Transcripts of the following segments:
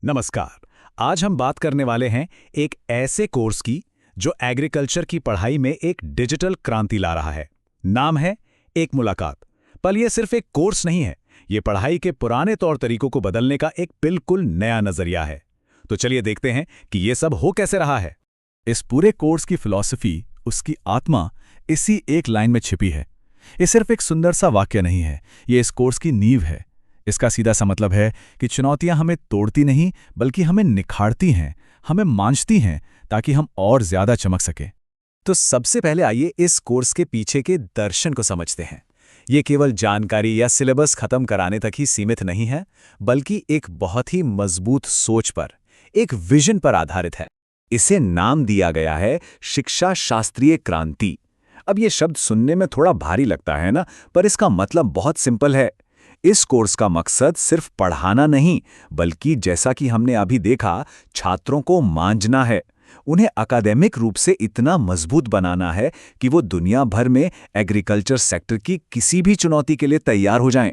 नमस्कार। आज हम बात करने वाले हैं एक ऐसे कोर्स की जो एग्रीकल्चर की पढ़ाई में एक डिजिटल क्रांति ला रहा है। नाम है एक मुलाकात। पर यह सिर्फ एक कोर्स नहीं है, ये पढ़ाई के पुराने तौर तरीकों को बदलने का एक बिल्कुल नया नजरिया है। तो चलिए देखते हैं कि ये सब हो कैसे रहा है। इस पूरे कोर्स की फिलॉसफी, उसकी आत्मा इसी एक लाइन में छिपी है। ये सिर्फ एक सुंदर सा वाक्य नहीं है, ये इस कोर्स की नींव है। इसका सीधा सा मतलब है कि चुनौतियां हमें तोड़ती नहीं बल्कि हमें निखारती हैं, हमें मांझती हैं ताकि हम और ज्यादा चमक सकें। तो सबसे पहले आइए इस कोर्स के पीछे के दर्शन को समझते हैं। ये केवल जानकारी या सिलेबस खत्म कराने तक ही सीमित नहीं है, बल्कि एक बहुत ही मजबूत सोच पर, एक विजन पर आधारित है। इसे नाम दिया गया है शिक्षा शास्त्रीय क्रांति। अब ये शब्द सुनने में थोड़ा भारी लगता है ना, पर इसका मतलब बहुत सिंपल है। इस कोर्स का मकसद सिर्फ पढ़ाना नहीं, बल्कि जैसा कि हमने अभी देखा, छात्रों को मांझना है। उन्हें अकादमिक रूप से इतना मजबूत बनाना है कि वो दुनिया भर में एग्रीकल्चर सेक्टर की किसी भी चुनौती के लिए तैयार हो जाएं।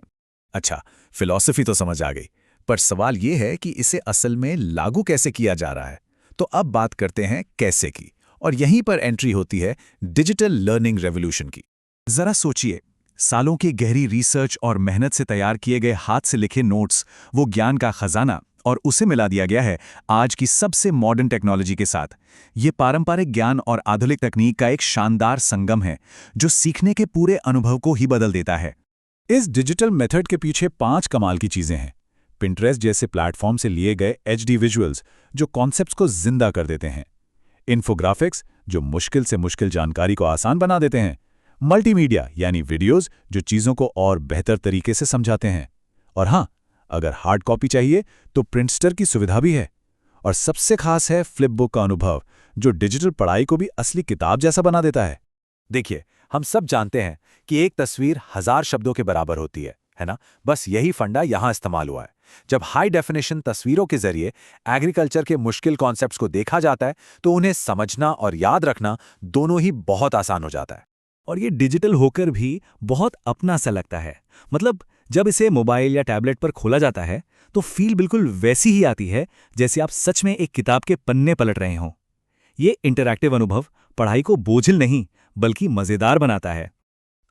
अच्छा, फिलॉसफी तो समझ आ गई, पर सवाल ये है कि इसे असल में लागू कैसे किया जा रहा है। तो अब बात करते हैं कैसे की, और यहीं पर एंट्री होती है डिजिटल लर्निंग रेवोल्यूशन की। जरा सोचिए, सालों की गहरी रिसर्च और मेहनत से तैयार किए गए हाथ से लिखे नोट्स, वो ज्ञान का खजाना, और उसे मिला दिया गया है आज की सबसे मॉडर्न टेक्नोलॉजी के साथ। ये पारंपरिक ज्ञान और आधुनिक तकनीक का एक शानदार संगम है जो सीखने के पूरे अनुभव को ही बदल देता है। इस डिजिटल मेथड के पीछे 5 कमाल की चीजें हैं। पिंटरेस्ट जैसे प्लेटफॉर्म से लिए गए एचडी विजुअल्स जो कॉन्सेप्ट्स को जिंदा कर देते हैं। इन्फोग्राफिक्स जो मुश्किल से मुश्किल जानकारी को आसान बना देते हैं। मल्टीमीडिया यानी वीडियोस जो चीजों को और बेहतर तरीके से समझाते हैं। और हाँ, अगर हार्ड कॉपी चाहिए तो प्रिंटस्टर की सुविधा भी है। और सबसे खास है फ्लिप बुक का अनुभव जो डिजिटल पढ़ाई को भी असली किताब जैसा बना देता है। देखिए, हम सब जानते हैं कि एक तस्वीर 1000 शब्दों के बराबर होती है ना? बस यही फंडा यहां इस्तेमाल हुआ है। जब हाई डेफिनेशन तस्वीरों के जरिए एग्रीकल्चर के मुश्किल कॉन्सेप्ट्स को देखा जाता है, तो उन्हें समझना और याद रखना दोनों ही बहुत आसान हो जाता है। और ये डिजिटल होकर भी बहुत अपना सा लगता है। मतलब जब इसे मोबाइल या टैबलेट पर खोला जाता है तो फील बिल्कुल वैसी ही आती है जैसे आप सच में एक किताब के पन्ने पलट रहे हों। ये इंटरैक्टिव अनुभव पढ़ाई को बोझिल नहीं बल्कि मज़ेदार बनाता है।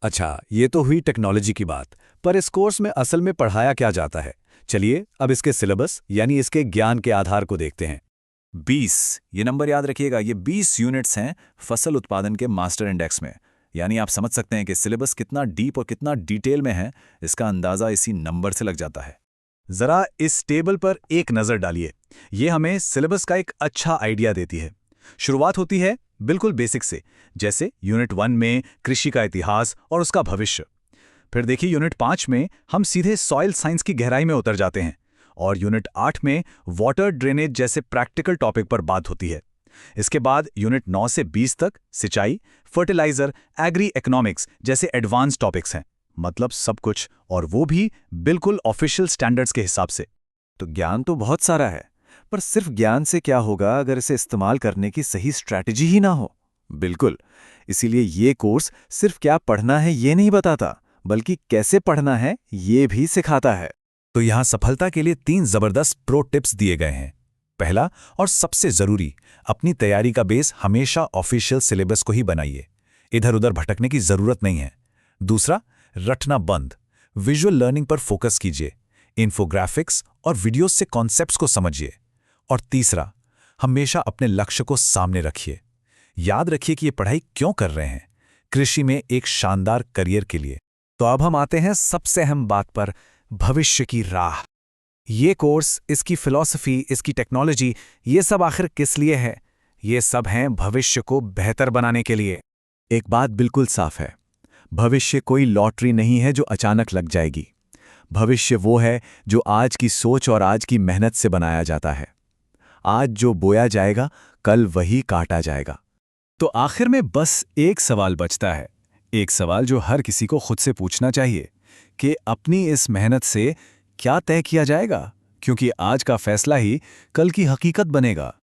अच्छा, ये तो हुई टेक्नोलॉजी की बात, पर इस कोर्स में असल में पढ़ाया क्या जाता है? चलिए अब इसके सिलेबस यानी इसके ज्ञान के आधार को देखते हैं। 20, ये नंबर याद रखिएगा, ये 20 यूनिट्स हैं फसल उत्पादन के मास्टर इंडेक्स में। यानी आप समझ सकते हैं कि सिलेबस कितना डीप और कितना डिटेल में है, इसका अंदाजा इसी नंबर से लग जाता है। जरा इस टेबल पर एक नजर डालिए। ये हमें सिलेबस का एक अच्छा आइडिया देती है। शुरुआत होती है बिल्कुल बेसिक से, जैसे यूनिट 1 में कृषि का इतिहास और उसका भविष्य। फिर देखिए यूनिट 5 में हम सीधे सॉइल साइंस की गहराई में उतर जाते हैं, और यूनिट 8 में वाटर ड्रेनेज जैसे प्रैक्टिकल टॉपिक पर बात होती है। इसके बाद यूनिट 9 से 20 तक सिंचाई, फर्टिलाइजर, एग्री इकोनॉमिक्स जैसे एडवांस टॉपिक्स हैं। मतलब सब कुछ, और वो भी बिल्कुल ऑफिशियल स्टैंडर्ड्स के हिसाब से। तो ज्ञान तो बहुत सारा है, पर सिर्फ ज्ञान से क्या होगा अगर इसे इस्तेमाल करने की सही स्ट्रैटेजी ही ना हो। बिल्कुल, इसीलिए ये कोर्स सिर्फ क्या पढ़ना है ये नहीं बताता, बल्कि कैसे पढ़ना है ये भी सिखाता है। तो यहाँ सफलता के लिए 3 जबरदस्त प्रो टिप्स दिए गए हैं। पहला और सबसे जरूरी, अपनी तैयारी का बेस हमेशा ऑफिशियल सिलेबस को ही बनाइए। इधर उधर भटकने की जरूरत नहीं है। दूसरा, रटना बंद, विजुअल लर्निंग पर फोकस कीजिए। इन्फोग्राफिक्स और वीडियोस से कॉन्सेप्ट्स को समझिए। और तीसरा, हमेशा अपने लक्ष्य को सामने रखिए। याद रखिए कि ये पढ़ाई क्यों कर रहे हैं, कृषि में एक शानदार करियर के लिए। तो अब हम आते हैं सबसे अहम बात पर, भविष्य की राह। ये कोर्स, इसकी फिलॉसफी, इसकी टेक्नोलॉजी, ये सब आखिर किस लिए है? ये सब हैं भविष्य को बेहतर बनाने के लिए। एक बात बिल्कुल साफ है, भविष्य कोई लॉटरी नहीं है जो अचानक लग जाएगी। भविष्य वो है जो आज की सोच और आज की मेहनत से बनाया जाता है। आज जो बोया जाएगा, कल वही काटा जाएगा। तो आखिर में बस एक सवाल बचता है, एक सवाल जो हर किसी को खुद से पूछना चाहिए कि अपनी इस मेहनत से क्या तय किया जाएगा, क्योंकि आज का फैसला ही कल की हकीकत बनेगा।